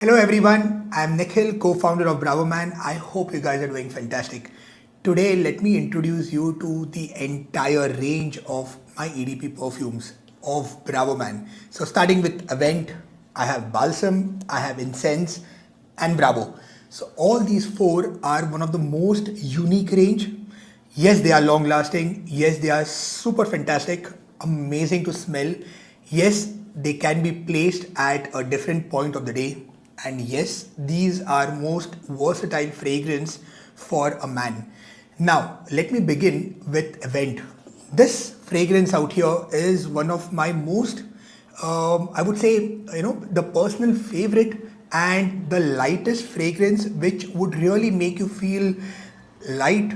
Hello everyone, I'm Nikhil, co-founder of Bravo Man. I hope you guys are doing fantastic. Today, let me introduce you to the entire range of my EDP perfumes of Bravo Man. So starting with Avent, I have Balsam, I have Incense, and Bravo. So all these four are one of the most unique range. Yes, they are long lasting. Yes, they are super fantastic, amazing to smell. Yes, they can be placed at a different point of the day. And yes, these are most versatile fragrance for a man. Now, let me begin with Event. This fragrance out here is one of my most, I would say, the personal favorite and the lightest fragrance, which would really make you feel light.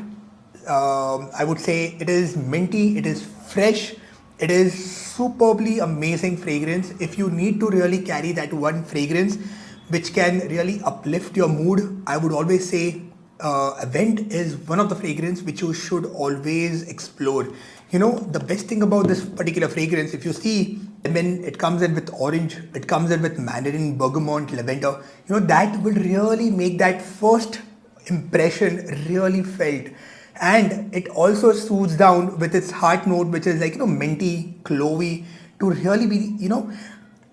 I would say it is minty, it is fresh, it is superbly amazing fragrance. If you need to really carry that one fragrance which can really uplift your mood, I would always say Avent is one of the fragrance which you should always explore. You know, the best thing about this particular fragrance, if you see, when it comes in with orange, it comes in with mandarin, bergamot, lavender, that will really make that first impression really felt. And it also soothes down with its heart note, which is like minty, clovey, to really be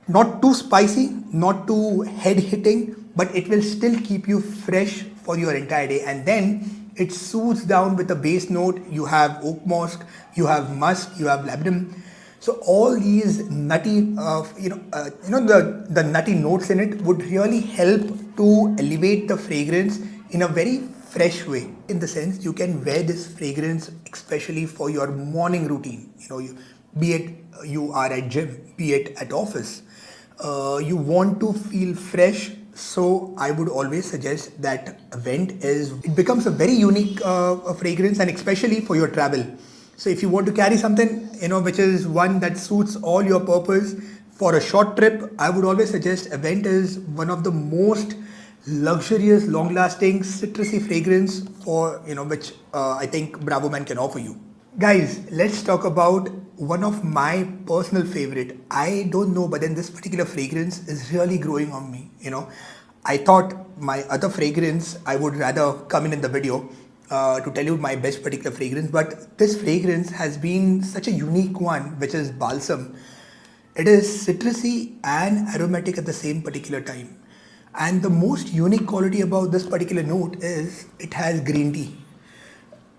not too spicy, not too head hitting, but it will still keep you fresh for your entire day. And then it soothes down with a base note. You have oak moss, you have musk, you have labdanum. So all these nutty, the nutty notes in it would really help to elevate the fragrance in a very fresh way. In the sense, you can wear this fragrance especially for your morning routine. Be it you are at gym, be it at office, you want to feel fresh. So I would always suggest that Vent is. It becomes a very unique fragrance, and especially for your travel. So if you want to carry something, which is one that suits all your purpose for a short trip, I would always suggest Avent is one of the most luxurious, long-lasting, citrusy fragrance for which I think Bravo Man can offer you. Guys, let's talk about one of my personal favorite. I don't know, but then this particular fragrance is really growing on me. I thought my other fragrance I would rather come in the video to tell you my best particular fragrance, but this fragrance has been such a unique one, which is Balsam. It is citrusy and aromatic at the same particular time. And the most unique quality about this particular note is it has green tea.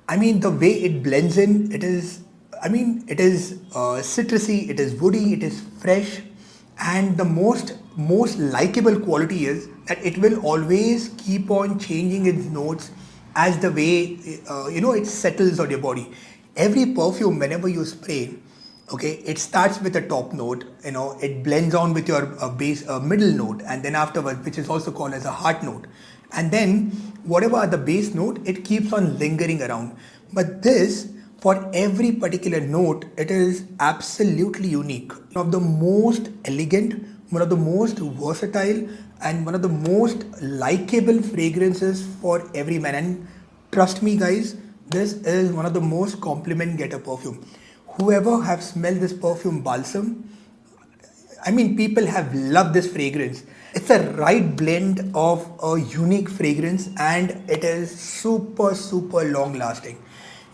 I mean, the way it blends in, it is citrusy, it is woody, it is fresh, and the most likable quality is that it will always keep on changing its notes as the way it settles on your body. Every perfume, whenever you spray, okay, it starts with a top note. It blends on with your base middle note, and then afterwards, which is also called as a heart note, and then whatever are the base note, it keeps on lingering around. But this, for every particular note, it is absolutely unique. One of the most elegant, one of the most versatile, and one of the most likable fragrances for every man. And trust me, guys, this is one of the most compliment getter perfume. Whoever have smelled this perfume Balsam, I mean, people have loved this fragrance. It's a right blend of a unique fragrance, and it is super long lasting.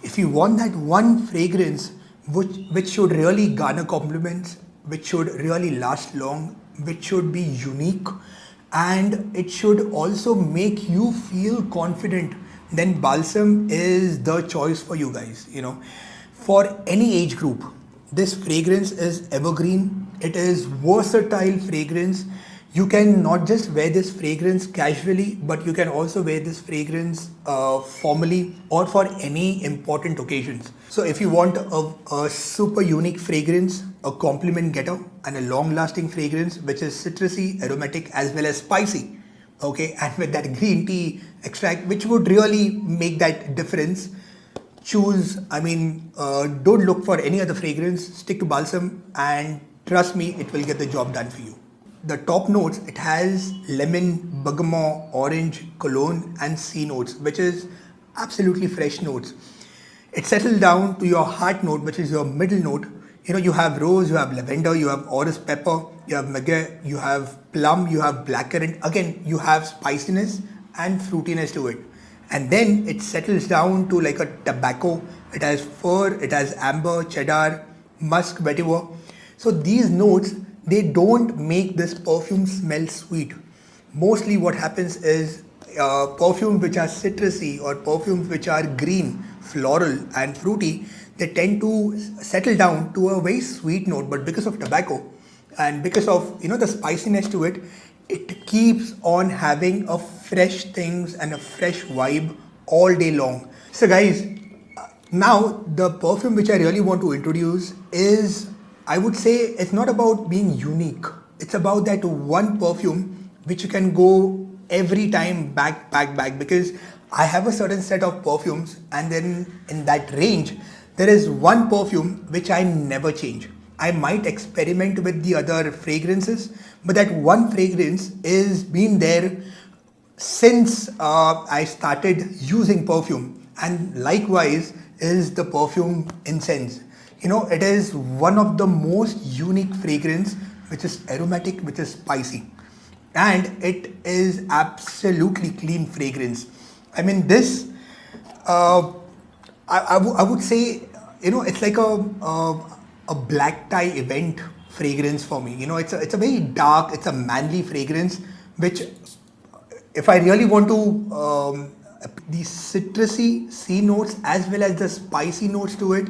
If you want that one fragrance which should really garner compliments, which should really last long, which should be unique, and it should also make you feel confident, then Balsam is the choice for you guys. For any age group, this fragrance is evergreen. It is versatile fragrance. You can not just wear this fragrance casually, but you can also wear this fragrance formally or for any important occasions. So if you want a super unique fragrance, a compliment getter, and a long-lasting fragrance which is citrusy, aromatic, as well as spicy, okay, and with that green tea extract, which would really make that difference, choose, don't look for any other fragrance, stick to Balsam, and trust me, it will get the job done for you. The top notes, it has lemon, bergamot, orange, cologne, and sea notes, which is absolutely fresh notes. It settles down to your heart note, which is your middle note. You have rose, you have lavender, you have orris pepper, you have maguey, you have plum, you have blackcurrant. Again, you have spiciness and fruitiness to it. And then it settles down to like a tobacco. It has fir, it has amber, cheddar, musk, vetiver. So these notes, they don't make this perfume smell sweet. Mostly what happens is perfumes which are citrusy or perfumes which are green, floral and fruity, they tend to settle down to a very sweet note. But because of tobacco and because of the spiciness to it, it keeps on having a fresh things and a fresh vibe all day long. So guys, now the perfume which I really want to introduce is, I would say, it's not about being unique. It's about that one perfume which you can go every time back because I have a certain set of perfumes, and then in that range there is one perfume which I never change. I might experiment with the other fragrances, but that one fragrance is been there since I started using perfume, and likewise is the perfume incense. It is one of the most unique fragrance which is aromatic, which is spicy, and it is absolutely clean fragrance. I mean, this I would say, it's like a black tie event fragrance for me. It's a very dark, it's a manly fragrance, which if I really want to the citrusy C notes as well as the spicy notes to it,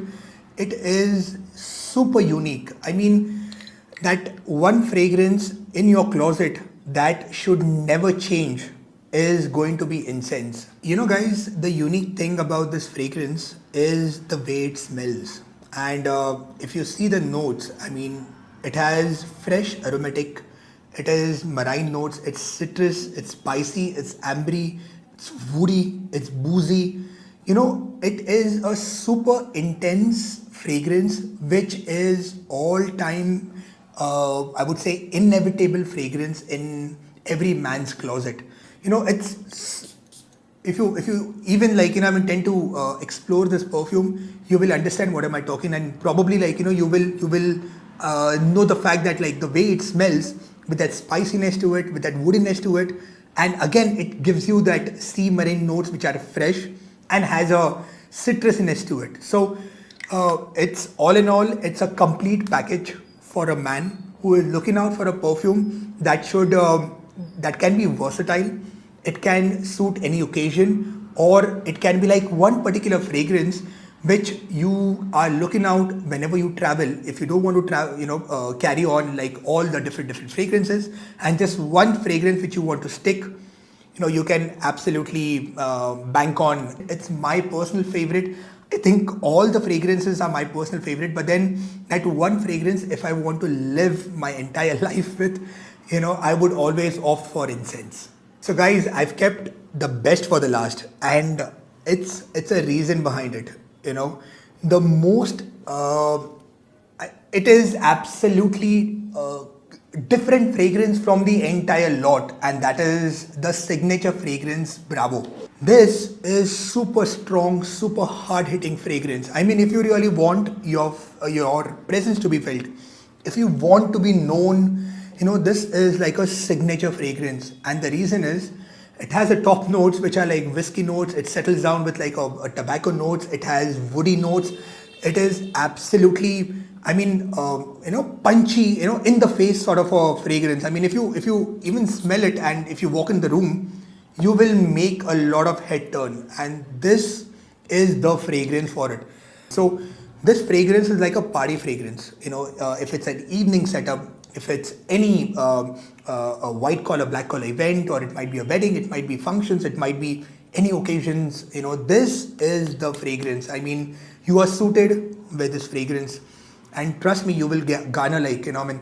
it is super unique. I mean, that one fragrance in your closet that should never change is going to be incense. Guys, the unique thing about this fragrance is the way it smells. And if you see the notes, I mean, it has fresh aromatic, it is marine notes, it's citrus, it's spicy, it's ambery, it's woody, it's boozy. It is a super intense fragrance which is all time, I would say, inevitable fragrance in every man's closet. It's, if you even I intend to explore this perfume, you will understand what am I talking, and probably you will know the fact that the way it smells with that spiciness to it, with that woodiness to it, and again it gives you that sea marine notes which are fresh and has a citrusiness to it. So it's all in all, it's a complete package for a man who is looking out for a perfume that should that can be versatile. It can suit any occasion, or it can be like one particular fragrance which you are looking out whenever you travel. If you don't want to carry on like all the different fragrances, and just one fragrance which you want to stick, you can absolutely bank on. It's my personal favorite. I think all the fragrances are my personal favorite, but then that one fragrance, if I want to live my entire life with, I would always opt for incense. So guys, I've kept the best for the last, and it's a reason behind it. The most it is absolutely different fragrance from the entire lot, and that is the signature fragrance Bravo. This is super strong, super hard hitting fragrance. I mean, if you really want your presence to be felt, if you want to be known, this is like a signature fragrance. And the reason is, it has a top notes which are like whiskey notes. It settles down with like a tobacco notes. It has woody notes. It is absolutely, I mean, punchy, in the face sort of a fragrance. I mean, if you even smell it, and if you walk in the room, you will make a lot of head turn. And this is the fragrance for it. So this fragrance is like a party fragrance. If it's an evening setup, if it's any a white collar, black collar event, or it might be a wedding, it might be functions, it might be any occasions, this is the fragrance. I mean, you are suited with this fragrance, and trust me, you will garner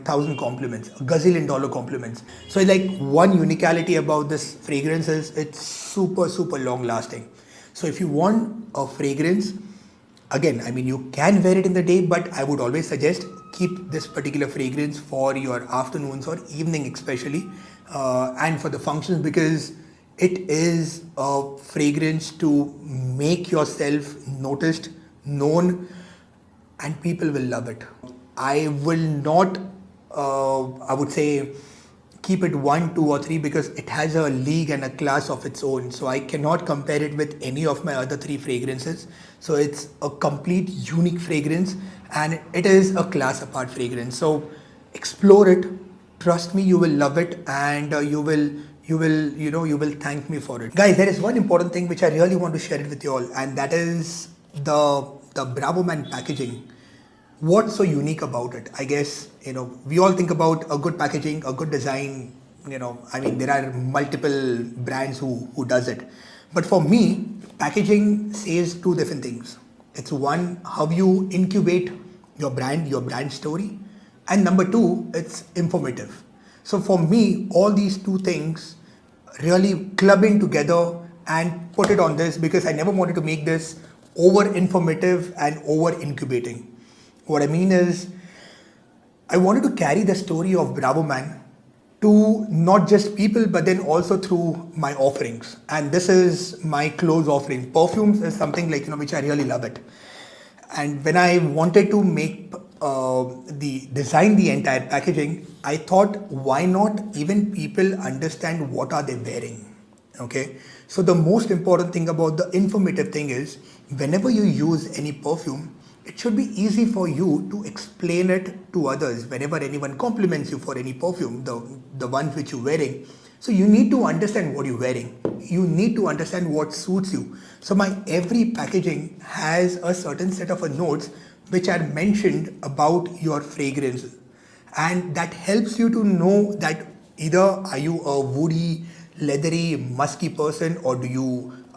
thousand compliments, a gazillion dollar compliments. So like one unicality about this fragrance is it's super long lasting. So if you want a fragrance, again, I mean, you can wear it in the day, but I would always suggest keep this particular fragrance for your afternoons or evening especially, and for the functions, because it is a fragrance to make yourself noticed, known, and people will love it. I will not, I would say, keep it one, two, or three because it has a league and a class of its own. So I cannot compare it with any of my other three fragrances. So it's a complete unique fragrance and it is a class apart fragrance. So explore it. Trust me, you will love it and you will thank me for it. Guys, there is one important thing which I really want to share it with you all, and that is the Bravo Man packaging. What's so unique about it? I guess, we all think about a good packaging, a good design. I mean, there are multiple brands who does it. But for me, packaging says two different things. It's one, how you incubate your brand story. And number two, it's informative. So for me, all these two things really clubbing together and put it on this because I never wanted to make this over informative and over incubating. What I mean is, I wanted to carry the story of Bravo Man to not just people but then also through my offerings. And this is my clothes offering. Perfumes is something like, which I really love it. And when I wanted to make design the entire packaging, I thought, why not even people understand what are they wearing? Okay. So the most important thing about the informative thing is, whenever you use any perfume, it should be easy for you to explain it to others. Whenever anyone compliments you for any perfume, the ones which you're wearing, so you need to understand what you're wearing. You need to understand what suits you. So my every packaging has a certain set of notes which are mentioned about your fragrance. And that helps you to know that either are you a woody, leathery, musky person, or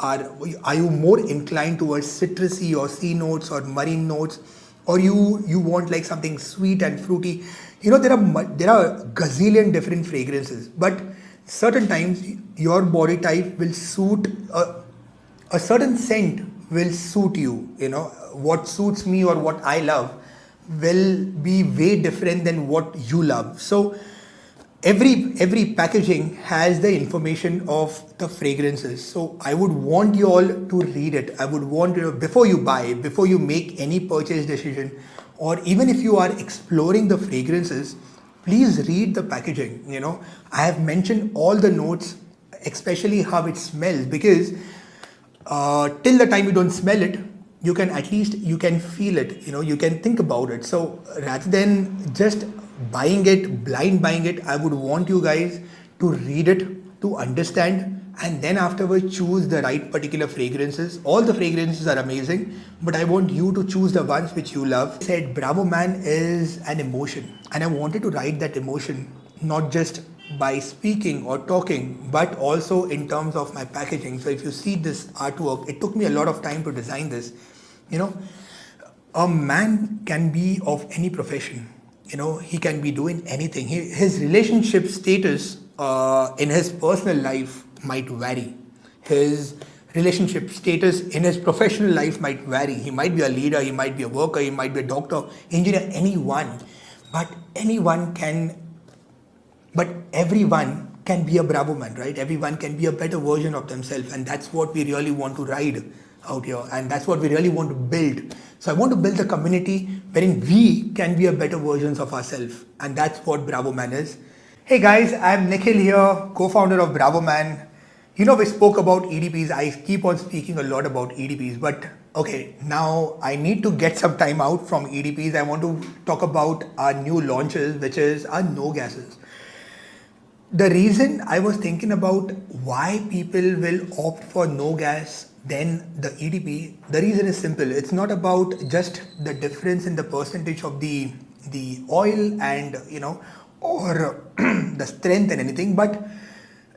are you more inclined towards citrusy or sea notes or marine notes, or you want like something sweet and fruity. There are gazillion different fragrances, but certain times your body type will suit a certain scent will suit you. What suits me or what I love will be way different than what you love. So every packaging has the information of the fragrances. So I would want you all to read it. I would want you, before you buy, before you make any purchase decision, or even if you are exploring the fragrances, please read the packaging. I have mentioned all the notes, especially how it smells, because till the time you don't smell it, you can at least you can feel it. You can think about it. So rather than just blind buying it, I would want you guys to read it, to understand, and then afterwards choose the right particular fragrances. All the fragrances are amazing, but I want you to choose the ones which you love. I said Bravo Man is an emotion, and I wanted to write that emotion not just by speaking or talking, but also in terms of my packaging. So if you see this artwork, it took me a lot of time to design this. A man can be of any profession. He can be doing anything. His relationship status in his personal life might vary. His relationship status in his professional life might vary. He might be a leader, he might be a worker, he might be a doctor, engineer, anyone. But anyone can, but everyone can be a Bravo Man, right? Everyone can be a better version of themselves, and that's what we really want to ride out here, and that's what we really want to build. So I want to build a community wherein we can be a better versions of ourselves, and that's what Bravo Man is. Hey guys, I'm Nikhil here, co-founder of Bravo Man. We spoke about EDPs. I keep on speaking a lot about EDPs, but okay, now I need to get some time out from EDPs. I want to talk about our new launches, which is our no gases. The reason I was thinking about why people will opt for no gas than the EDP, the reason is simple. It's not about just the difference in the percentage of the oil and or the strength and anything, but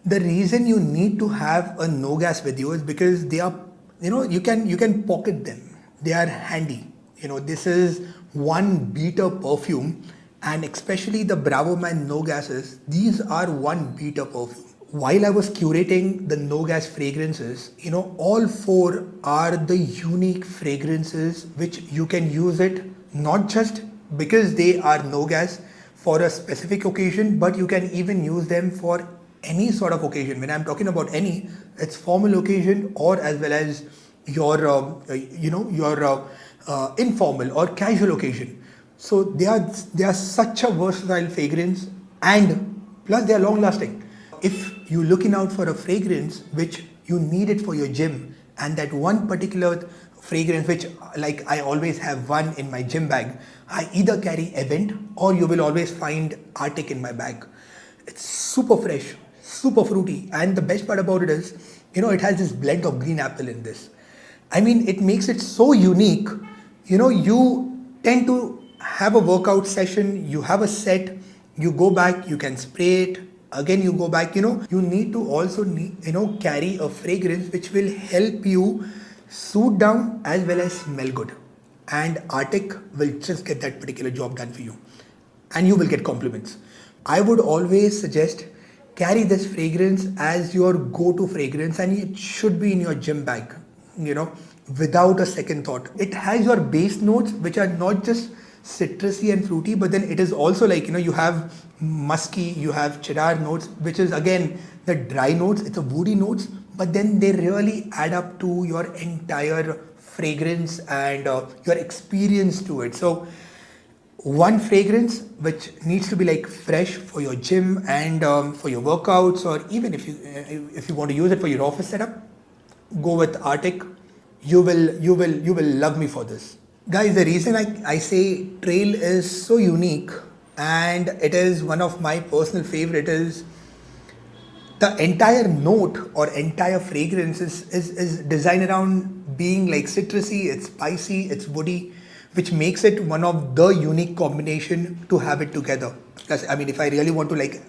the reason you need to have a no gas with you is because they are, you can pocket them. They are handy. This is one beater perfume, and especially the Bravo Man no gases, these are one beater perfume. While I was curating the no gas fragrances, all four are the unique fragrances which you can use it not just because they are no gas for a specific occasion, but you can even use them for any sort of occasion. When I'm talking about any, it's formal occasion or as well as your informal or casual occasion. So they are such a versatile fragrance, and plus they are long lasting. If you're looking out for a fragrance which you need it for your gym, and that one particular fragrance which, like, I always have one in my gym bag, I either carry Event or you will always find Arctic in my bag. It's super fresh, super fruity, and the best part about it is, it has this blend of green apple in this. I mean, it makes it so unique. You tend to have a workout session, you have a set, you go back, you can spray it, again you go back. You need to also carry a fragrance which will help you suit down as well as smell good. And Arctic will just get that particular job done for you, and you will get compliments. I would always suggest carry this fragrance as your go-to fragrance, and it should be in your gym bag, you know, without a second thought. It has your base notes, which are not just citrusy and fruity, but then it is also like, you have musky, you have cheddar notes, which is again the dry notes, it's a woody notes, but then they really add up to your entire fragrance and your experience to it. So one fragrance which needs to be like fresh for your gym and for your workouts, or even if you want to use it for your office setup, go with Arctic. You will love me for this, guys. The reason I say Trail is so unique and it is one of my personal favorite is the entire note or entire fragrance is designed around being like citrusy, it's spicy, it's woody, which makes it one of the unique combination to have it together. Because I mean, if I really want to like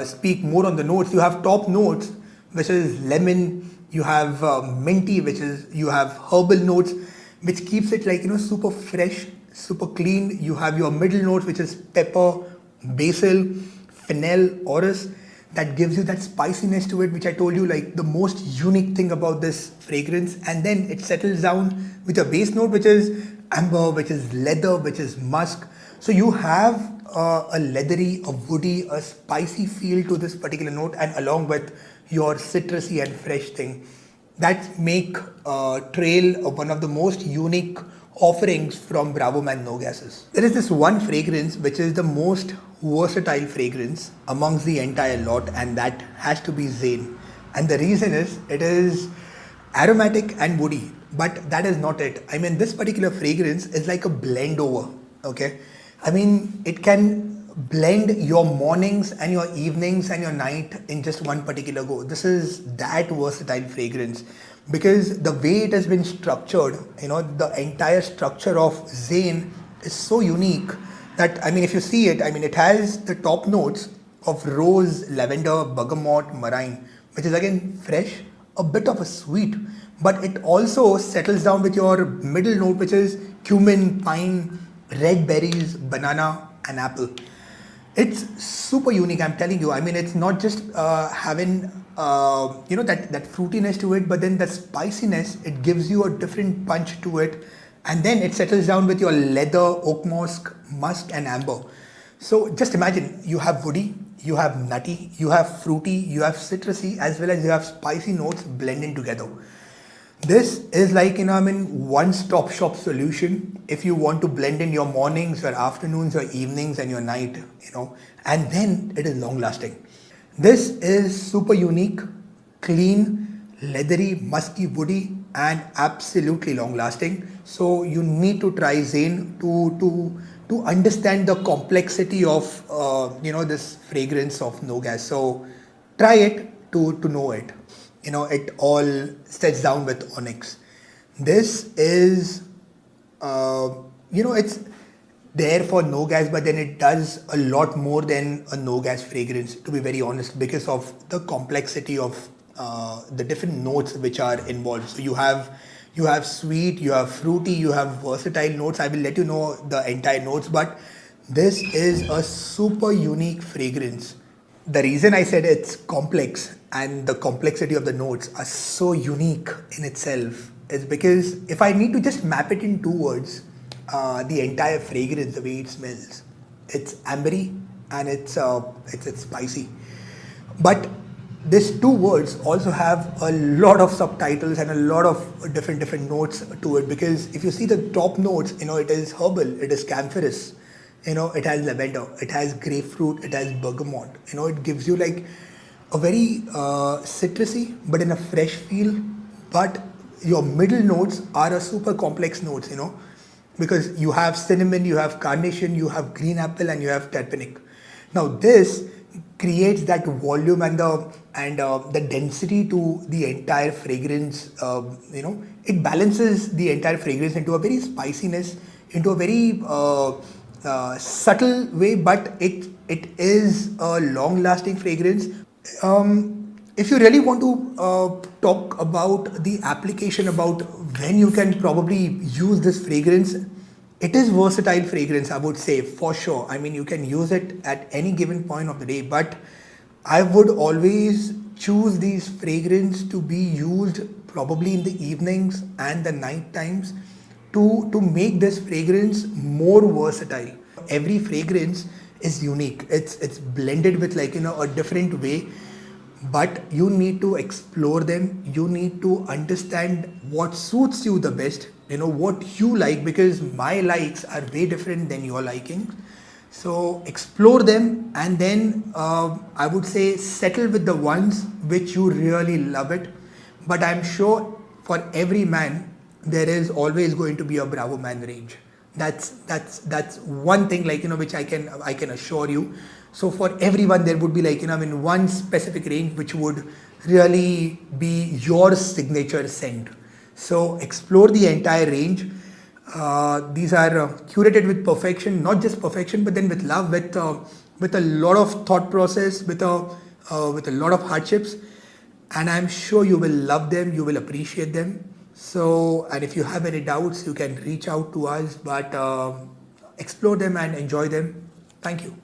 speak more on the notes, you have top notes, which is lemon, you have minty, which is, you have herbal notes, which keeps it like, super fresh, super clean. You have your middle notes, which is pepper, basil, fennel, orris, that gives you that spiciness to it, which I told you like the most unique thing about this fragrance. And then it settles down with a base note, which is amber, which is leather, which is musk. So you have a leathery, a woody, a spicy feel to this particular note, and along with your citrusy and fresh thing, that make Trail one of the most unique offerings from Bravo Man No Gases. There is this one fragrance which is the most versatile fragrance amongst the entire lot, and that has to be Zane. And the reason is it is aromatic and woody, but that is not it. I mean, this particular fragrance is like a blend over. Okay, I mean, it can blend your mornings and your evenings and your night in just one particular go. This is that versatile fragrance because the way it has been structured, the entire structure of Zane is so unique that, I mean, if you see it, I mean, it has the top notes of rose, lavender, bergamot, marine, which is again fresh, a bit of a sweet, but it also settles down with your middle note, which is cumin, pine, red berries, banana, and apple. It's super unique, I'm telling you. I mean, it's not just having that fruitiness to it, but then the spiciness, it gives you a different punch to it, and then it settles down with your leather, oak musk, and amber. So just imagine, you have woody, you have nutty, you have fruity, you have citrusy, as well as you have spicy notes blending together. This is like, one-stop shop solution if you want to blend in your mornings, your afternoons, your evenings, and your night, and then it is long lasting. This is super unique, clean, leathery, musky, woody, and absolutely long lasting. So you need to try Zane to understand the complexity of this fragrance of No Gas. So try it to know it. It all sets down with onyx. This is, it's there for no gas, but then it does a lot more than a no gas fragrance, to be very honest, because of the complexity of the different notes which are involved. So you have sweet, you have fruity, you have versatile notes. I will let you know the entire notes, but this is a super unique fragrance. The reason I said it's complex and the complexity of the notes are so unique in itself is because if I need to just map it in two words, the entire fragrance, the way it smells, it's ambery and it's spicy. But These two words also have a lot of subtitles and a lot of different notes to it, because if you see the top notes, it is herbal, it is camphorous, it has lavender, it has grapefruit, it has bergamot. It gives you like a very citrusy but in a fresh feel. But your middle notes are a super complex notes, because you have cinnamon, you have carnation, you have green apple, and you have terpenic. Now this creates that volume and the density to the entire fragrance. It balances the entire fragrance into a very spiciness, into a very subtle way, but it is a long lasting fragrance. If you really want to talk about the application, about when you can probably use this fragrance, it is versatile fragrance, I would say, for sure. I mean, you can use it at any given point of the day, but I would always choose these fragrance to be used probably in the evenings and the night times, to make this fragrance more versatile. Every fragrance is unique. It's blended with, like, a different way, but you need to explore them. You need to understand what suits you the best, what you like, because my likes are way different than your liking. So explore them, and then I would say settle with the ones which you really love it. But I'm sure for every man there is always going to be a Bravo Man range. That's one thing, like, which I can assure you. So for everyone there would be, like, one specific range which would really be your signature scent. So explore the entire range. These are curated with perfection, not just perfection, but then with love, with a lot of thought process, with a lot of hardships, and I'm sure you will love them. You will appreciate them. So, and if you have any doubts, you can reach out to us. But explore them and enjoy them. Thank you.